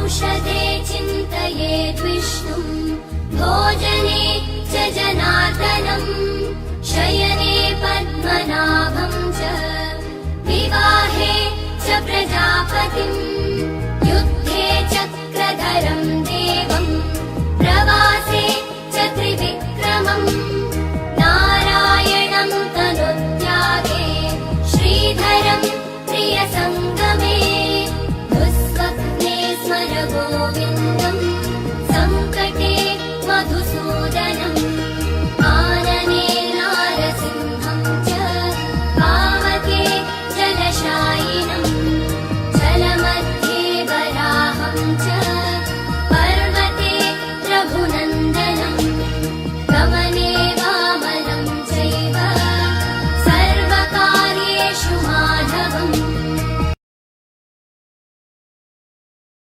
औषधे चिन्तयेद्विष्णुम् भोजने च जनार्दनम् शयने पद्मनाभं च विवाहे च प्रजापतिम् युद्धे चक्रधरं देवम् प्रवासे च त्रिविक्रमम् नारायणं तनुत्यागे श्रीधरं प्रियसङ्गमे दुःस्वप्ने स्मर